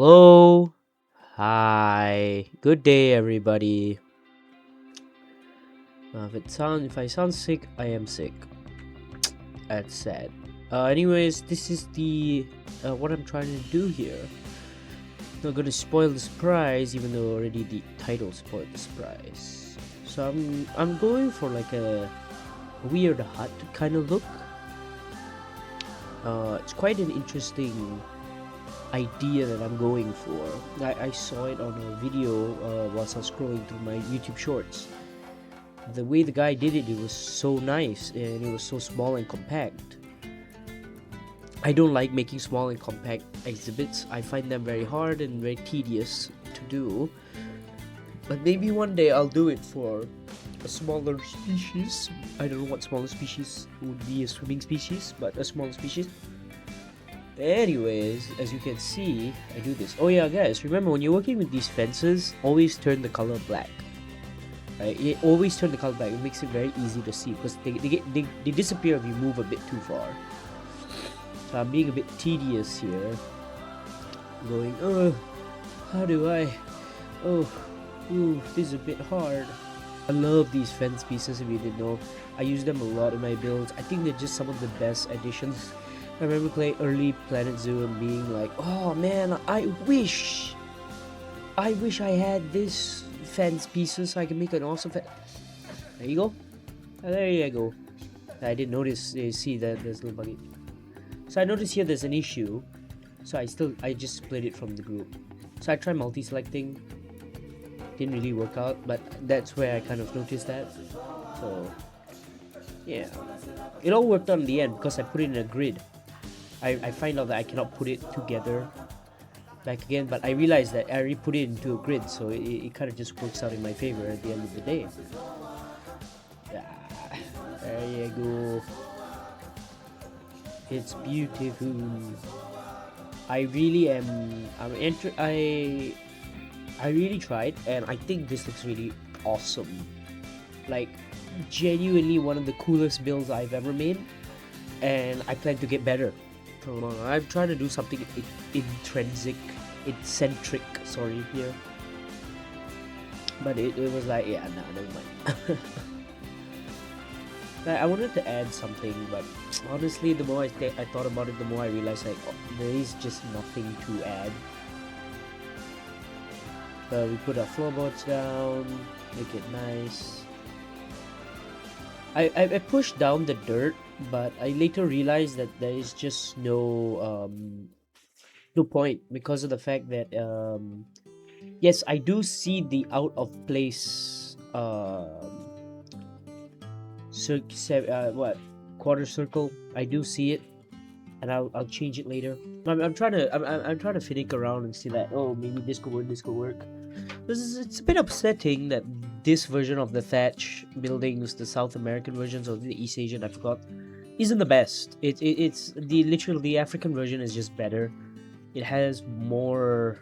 Hello. Hi. Good day, everybody. If I sound sick, I am sick. That's sad. Anyways, this is the what I'm trying to do here. Not gonna spoil the surprise, even though already the title spoiled the surprise. So I'm going for like a weird hut kind of look. It's quite an interesting idea that I'm going for. I saw it on a video whilst I was scrolling through my YouTube shorts. The way the guy did it, it was so nice and it was so small and compact. I don't like making small and compact exhibits. I find them very hard and very tedious to do. But maybe one day I'll do it for a smaller species. I don't know what smaller species would be, a swimming species, but a smaller species. Anyways, as you can see, I do this. Oh yeah, guys, remember when you're working with these fences, always turn the color black. Right? It always turn the color black. It makes it very easy to see because they disappear if you move a bit too far. So I'm being a bit tedious here. Going, oh, how do I? Oh, ooh, this is a bit hard. I love these fence pieces. If you didn't know, I use them a lot in my builds. I think they're just some of the best additions. I remember playing early Planet Zoo and being like, oh man, I wish I had this fence pieces so I can make an awesome fence. There you go. There you go. I didn't notice. You see that there's a little buggy. So I noticed here there's an issue. So I just split it from the group. So I tried multi-selecting. Didn't really work out, but that's where I kind of noticed that. So yeah, it all worked out in the end because I put it in a grid. I find out that I cannot put it together back again, but I realized that I already put it into a grid, so it kind of just works out in my favor at the end of the day. There you go. It's beautiful. I really am. I really tried, and I think this looks really awesome. Like, genuinely one of the coolest builds I've ever made, and I plan to get better. I'm trying to do something eccentric, sorry, here. But it was like, yeah, no, never mind. I wanted to add something, but honestly, the more I thought about it, the more I realized like there is just nothing to add. We put our floorboards down, make it nice. I pushed down the dirt, but I later realized that there is just no point because of the fact that yes, I do see the out of place quarter circle. I do see it, and I'll change it later. I'm trying to finick around and see that, oh, maybe this could work. It's a bit upsetting that this version of the thatch buildings, the South American versions or the East Asian, I forgot, isn't the best. It's the African version is just better. It has more.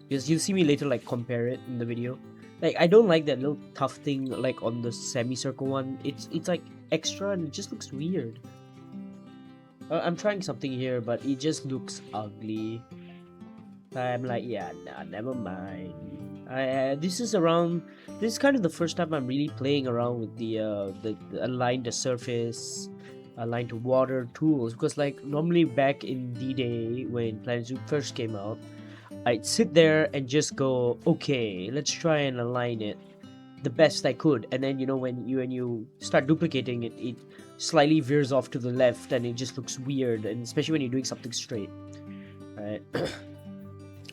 Because you'll see me later like compare it in the video. Like, I don't like that little tough thing like on the semicircle one. It's like extra and it just looks weird. I'm trying something here, but it just looks ugly. I'm like, yeah, nah, never mind. This is kind of the first time I'm really playing around with the align the surface, align to water tools, because like normally back in D-Day when Planet Zoo first came out, I'd sit there and just go, okay, let's try and align it the best I could, and then when you start duplicating it, it slightly veers off to the left, and it just looks weird, and especially when you're doing something straight, right?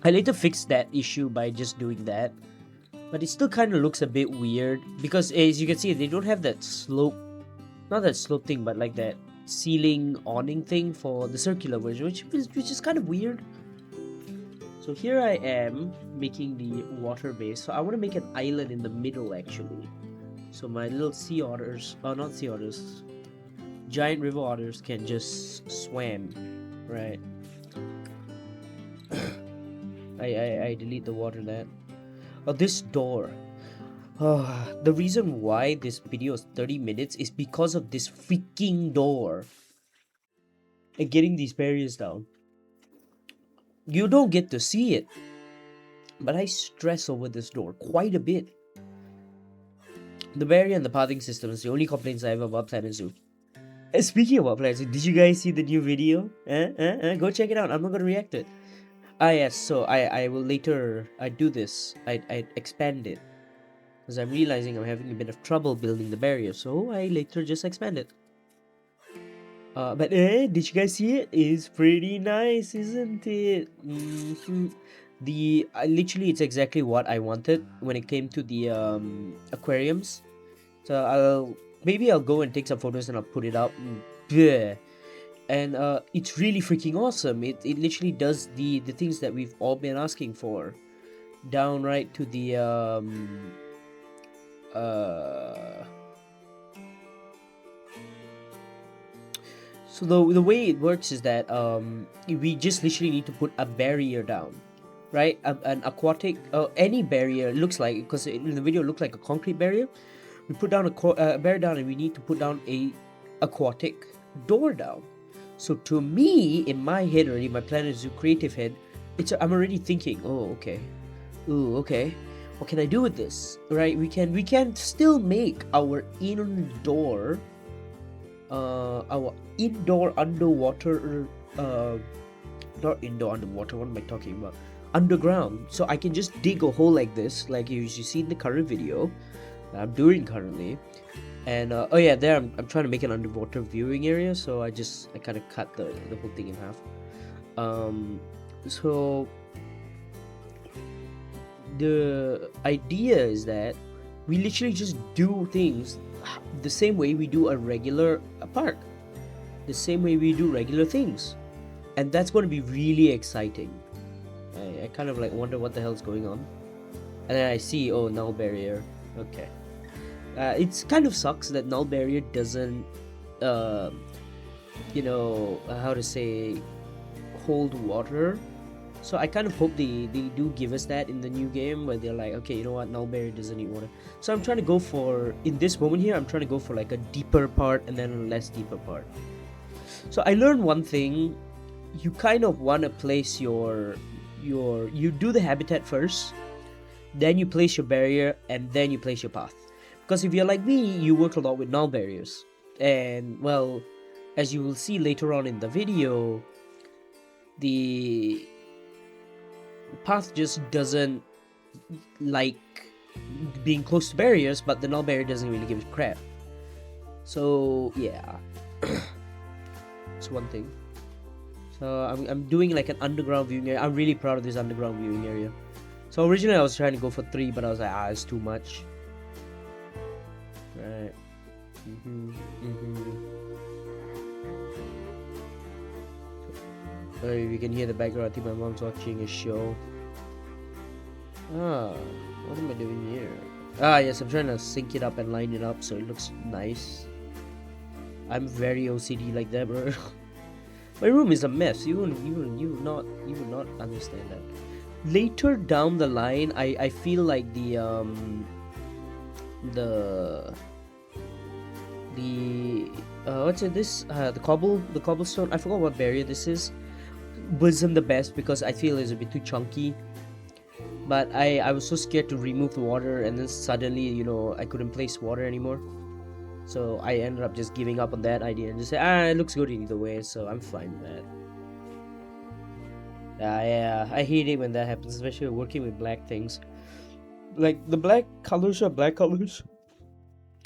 I later fixed that issue by just doing that, but it still kind of looks a bit weird because, as you can see, they don't have that slope, not that slope thing, but like that ceiling awning thing for the circular version, which is kind of weird. So here I am making the water base. So I want to make an island in the middle actually. So my little sea otters, not sea otters, giant river otters can just swim, right? I delete the water that. Oh, this door. The reason why this video is 30 minutes is because of this freaking door. And getting these barriers down. You don't get to see it, but I stress over this door quite a bit. The barrier and the pathing system is the only complaints I have about Planet Zoo. Speaking about Planet Zoo, did you guys see the new video? Go check it out. I'm not gonna react to it. Ah yes, so I will later do this. I expand it. Because I'm realizing I'm having a bit of trouble building the barrier, so I later just expand it. But did you guys see it? It's pretty nice, isn't it? Literally, it's exactly what I wanted when it came to the aquariums. So maybe I'll go and take some photos and I'll put it up. Bleh. And it's really freaking awesome. It literally does the things that we've all been asking for, down right to the So the way it works is that we just literally need to put a barrier down, right? An aquatic any barrier looks like, because in the video it looked like a concrete barrier. We put down a barrier down, and we need to put down a aquatic door down. So to me, in my head already, my Planet Zoo creative head, I'm already thinking, oh okay, ooh okay, what can I do with this? Right? We can still make our indoor underwater not indoor underwater, what am I talking about, underground. So I can just dig a hole like this, like you see in the current video that I'm doing currently. And oh yeah, there I'm trying to make an underwater viewing area, so I kind of cut the whole thing in half. So the idea is that we literally just do things the same way we do a regular park, the same way we do regular things, and that's going to be really exciting. I kind of like wonder what the hell's going on, and then I see, oh, null barrier. Okay, it's kind of sucks that null barrier doesn't you know, how to say, hold water. So I kind of hope they do give us that in the new game, where they're like, okay, you know what, null barrier doesn't need water. So I'm trying to go for, in this moment here, I'm trying to go for like a deeper part and then a less deeper part. So I learned one thing: you kind of want to place you do the habitat first, then you place your barrier, and then you place your path. Because if you're like me, you work a lot with null barriers, and well, as you will see later on in the video, the path just doesn't like being close to barriers, but the null barrier doesn't really give a crap. So yeah, it's one thing. So I'm doing like an underground viewing area. I'm really proud of this underground viewing area. So originally I was trying to go for 3, but I was like, it's too much. Right. Sorry, we can hear the background. I think my mom's watching a show. What am I doing here? Yes, I'm trying to sync it up and line it up so it looks nice. I'm very OCD like that, bro. My room is a mess. You would not understand that. Later down the line, I feel like the what's it, this the cobblestone, I forgot what barrier this is, wasn't the best because I feel it's a bit too chunky. But I was so scared to remove the water, and then suddenly, you know, I couldn't place water anymore. So I ended up just giving up on that idea and just say, it looks good either way, so I'm fine with that. Yeah, I hate it when that happens, especially working with black things. Like the black colors are black colors.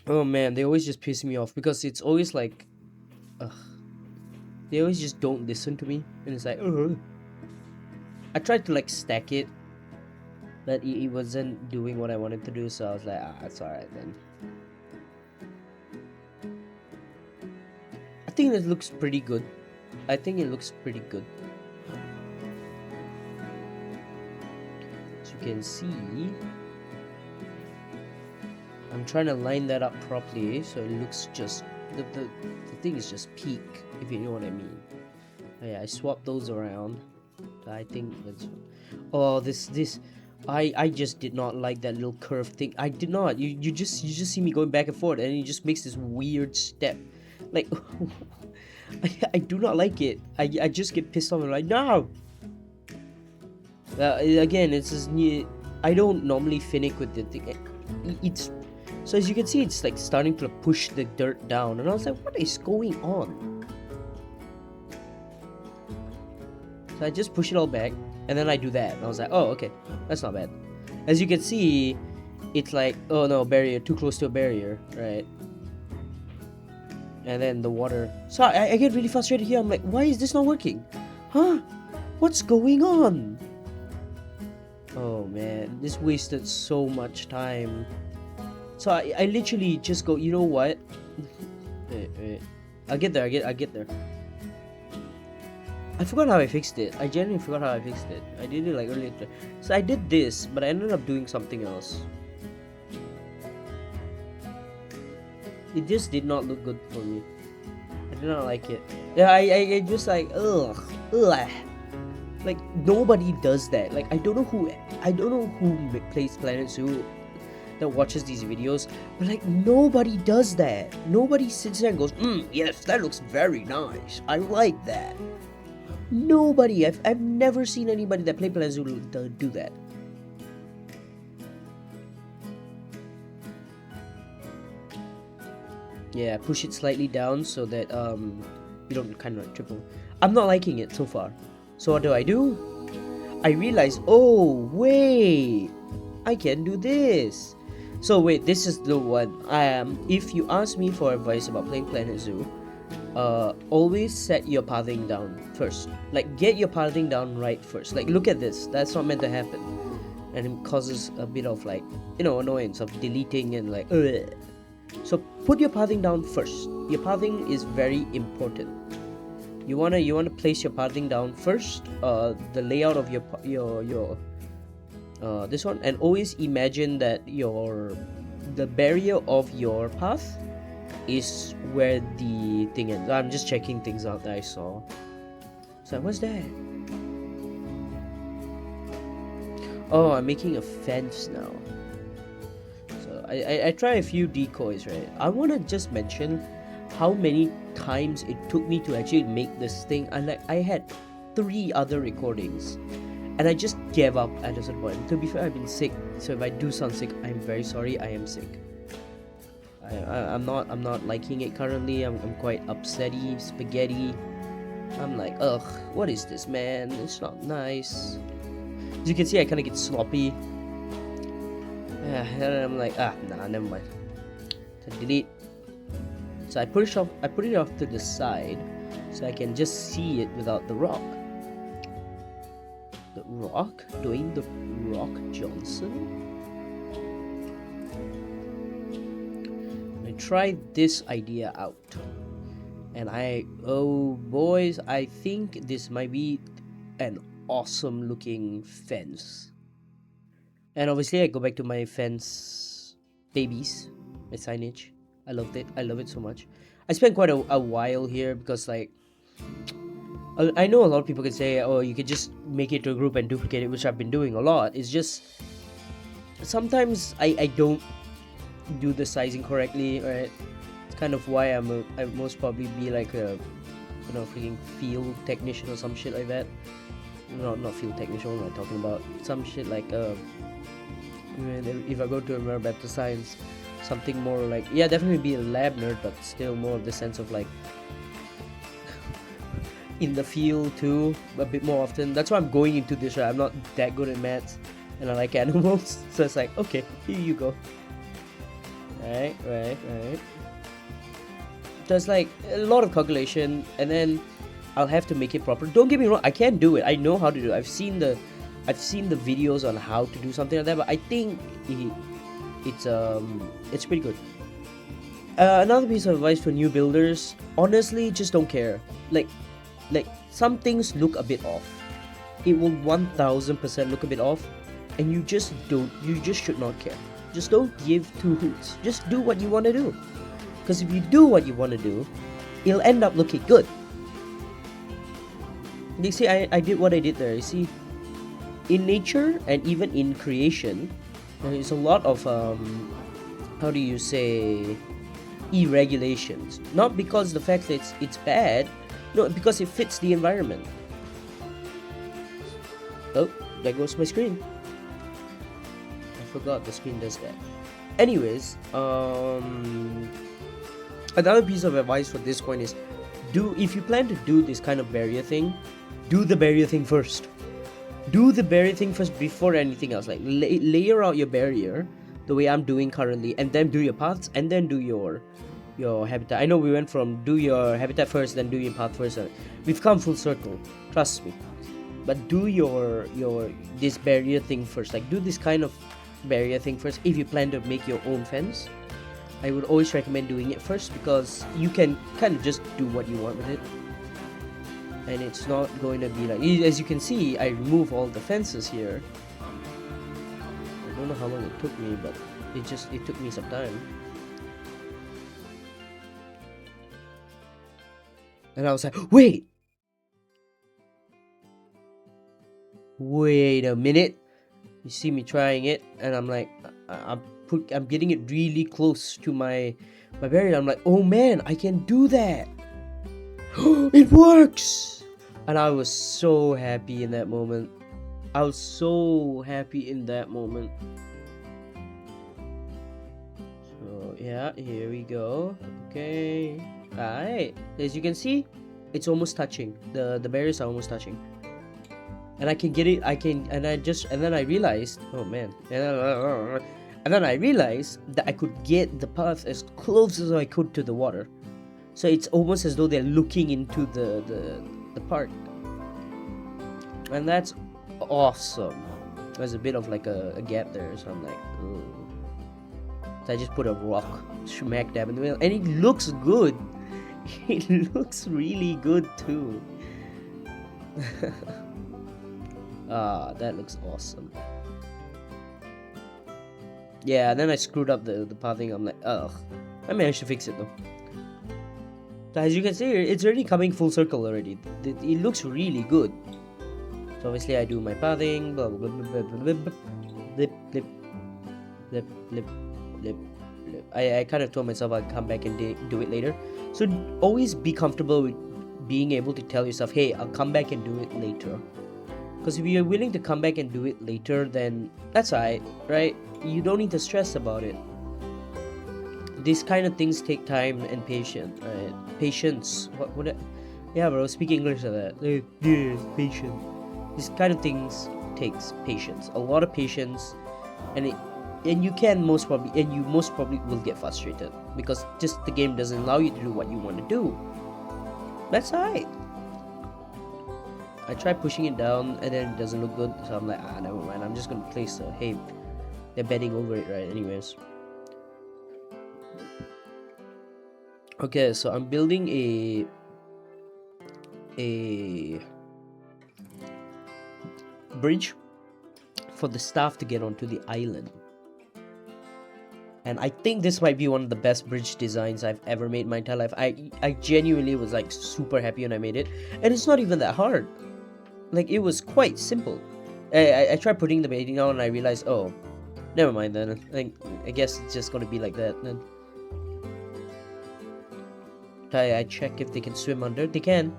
Oh man, they always just piss me off because it's always like, they always just don't listen to me, and it's like, I tried to like stack it, but it wasn't doing what I wanted to do, so I was like, it's alright then. I think it looks pretty good. As you can see, I'm trying to line that up properly so it looks just, the thing is just peak, if you know what I mean. Yeah, I swapped those around. I think that's, I just did not like that little curve thing. I did not. You just see me going back and forth, and it just makes this weird step. Like, I do not like it. I just get pissed off and I'm like, no. Again, it's just new. I don't normally finick with the thing. It's so as you can see, it's like starting to push the dirt down, and I was like, what is going on? So I just push it all back, and then I do that, and I was like, oh, okay, that's not bad. As you can see, it's like, oh no, barrier, too close to a barrier, right? And then the water. So I get really frustrated here. I'm like, why is this not working? Huh? What's going on? Oh man, this wasted so much time. So I literally just go, you know what? Wait. I'll get there, I'll get there. I forgot how I fixed it. I genuinely forgot how I fixed it. I did it like earlier. So I did this, but I ended up doing something else. It just did not look good for me. I did not like it. Yeah, I just like, ugh. Like, nobody does that. Like, I don't know who plays Planet Zoo that watches these videos, but like, nobody does that. Nobody sits there and goes, yes, that looks very nice. I like that. Nobody. I've never seen anybody that play Planet Zoo do that. Yeah, push it slightly down so that you don't kind of triple. I'm not liking it so far. So what do? I realize, oh wait, I can do this. So wait, this is the one. If you ask me for advice about playing Planet Zoo, always set your pathing down first. Like, get your pathing down right first. Like, look at this. That's not meant to happen, and it causes a bit of like, you know, annoyance of deleting and like. Ugh. So put your pathing down first. Your pathing is very important. You wanna place your pathing down first. The layout of your this one, and always imagine that the barrier of your path is where the thing ends. I'm just checking things out that I saw. So what's that? Oh, I'm making a fence now. So I try a few decoys, right? I want to just mention how many times it took me to actually make this thing. I had 3 other recordings, and I just gave up at a certain point. To be fair, I've been sick, so if I do sound sick, I'm very sorry. I am sick. I'm not liking it currently. I'm quite upsetty, spaghetti. I'm like, ugh, what is this, man? It's not nice. As you can see, I kind of get sloppy. And I'm like, nah, never mind. So delete. So I put it off to the side, so I can just see it without the rock. The Rock? Dwayne The Rock Johnson? I tried this idea out, and oh boys, I think this might be an awesome looking fence. And obviously I go back to my fence babies, my signage. I loved it. I love it so much. I spent quite a while here because, like, I know a lot of people can say, oh, you can just make it to a group and duplicate it, which I've been doing a lot. It's just sometimes I don't do the sizing correctly, right? It's kind of why I most probably be like a, you know, freaking field technician or some shit like that. Not field technician. What am I talking about? Some shit like if I go to environmental science, something more like, yeah, definitely be a lab nerd, but still more of the sense of like in the field too, a bit more often. That's why I'm going into this, right? I'm not that good at maths, and I like animals, so it's like, okay, here you go. Right. There's like a lot of calculation, and then I'll have to make it proper. Don't get me wrong, I can do it. I know how to do it. I've seen the videos on how to do something like that, but I think it's pretty good. Another piece of advice for new builders: honestly, just don't care. Like some things look a bit off. It will 1000% look a bit off, and you just should not care. Just don't give 2 hoots. Just do what you want to do, because if you do what you want to do, it'll end up looking good. You see, I did what I did there. You see, in nature and even in creation, there is a lot of how do you say, irregulations. Not because the fact that it's bad, no, because it fits the environment. Oh, there goes my screen. I forgot the screen does that. Anyways, another piece of advice for this point is, if you plan to do this kind of barrier thing, do the barrier thing first. Do the barrier thing first before anything else. Like layer out your barrier the way I'm doing currently, and then do your paths, and then do your habitat. I know we went from do your habitat first, then do your path first. We've come full circle, trust me. But do your this barrier thing first. Like do this kind of barrier thing first. If you plan to make your own fence, I would always recommend doing it first, because you can kind of just do what you want with it, and it's not going to be like, as you can see, I remove all the fences here. I don't know how long it took me, but it took me some time. And I was like, wait a minute. You see me trying it, and I'm like, I'm getting it really close to my barrier. I'm like, oh man, I can do that. It works. And I was so happy in that moment. So yeah, here we go. Okay, alright, as you can see, it's almost touching. The barriers are almost touching, and I can get it. And then I realized, oh man, and then I realized that I could get the path as close as I could to the water. So it's almost as though they're looking into the park. And that's awesome. There's a bit of like a gap there, so I'm like, ooh. So I just put a rock smack dab in the middle, and it looks good. It looks really good too. That looks awesome. Yeah, and then I screwed up the pathing. I'm like, ugh. I managed to fix it though. So as you can see, it's already coming full circle already. It looks really good. So obviously I do my pathing, blah blah blah blah blah blah, blip blip blip blip blip blip. I kind of told myself I'll come back and do it later. So always be comfortable with being able to tell yourself, hey, I'll come back and do it later. Because if you're willing to come back and do it later, then that's alright, right? You don't need to stress about it. These kind of things take time and patience, right? Patience. Yeah, bro, speak English like that. Yeah, patience. These kind of things takes patience, a lot of patience, and you most probably will get frustrated because just the game doesn't allow you to do what you want to do. That's alright. I try pushing it down and then it doesn't look good, so I'm like, never mind. I'm just gonna place a hey, they're betting over it, right? Anyways. Okay, so I'm building a bridge for the staff to get onto the island. And I think this might be one of the best bridge designs I've ever made in my entire life. I genuinely was like super happy when I made it. And it's not even that hard. Like, it was quite simple. I tried putting the baiting on and I realized, oh, never mind then. I guess it's just gonna be like that then. I check if they can swim under. They can.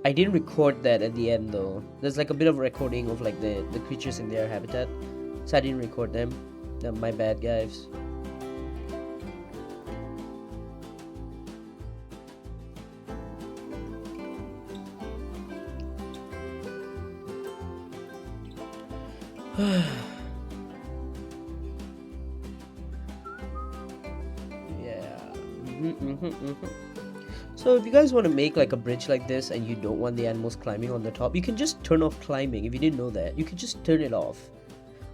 I didn't record that at the end though. There's like a bit of recording of like the creatures in their habitat, so I didn't record them. My bad, guys. Yeah. So if you guys want to make like a bridge like this and you don't want the animals climbing on the top, you can just turn off climbing. If you didn't know that, you can just turn it off.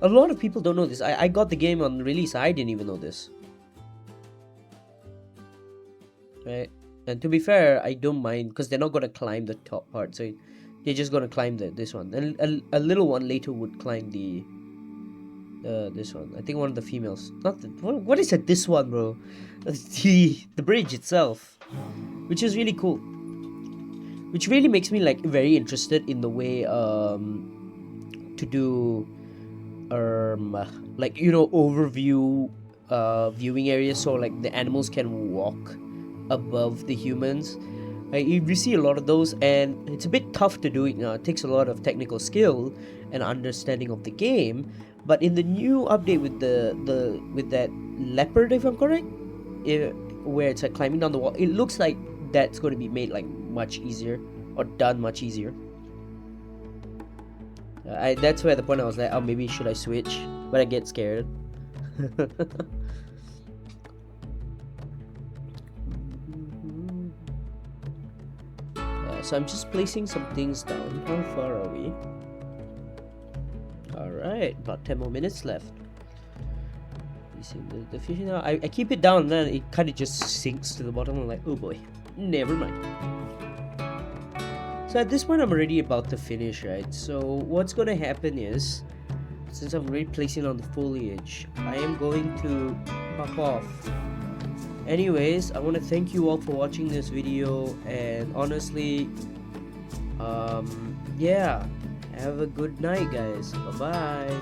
A lot of people don't know this. I got the game on release. I didn't even know this. Right? And to be fair, I don't mind because they're not going to climb the top part. So they're just going to climb this one. And a little one later would climb this one. I think one of the females. Not the, what is it? This one, bro. The bridge itself. Which is really cool. Which really makes me like very interested in the way to do like, you know, overview viewing areas, so like the animals can walk above the humans. We see a lot of those, and it's a bit tough to do it now. It takes a lot of technical skill and understanding of the game. But in the new update with with that leopard, if I'm correct, where it's like climbing down the wall, it looks like that's going to be made like much easier or done much easier. That's where the point I was like, oh, maybe should I switch? But I get scared. So I'm just placing some things down. How far are we? Alright, about 10 more minutes left. Placing the fish now. I keep it down, then it kind of just sinks to the bottom. I'm like, oh boy, never mind. So at this point, I'm already about to finish, right? So what's gonna happen is, since I'm already placing on the foliage, I am going to pop off. Anyways, I want to thank you all for watching this video, and honestly, yeah, have a good night, guys. Bye bye.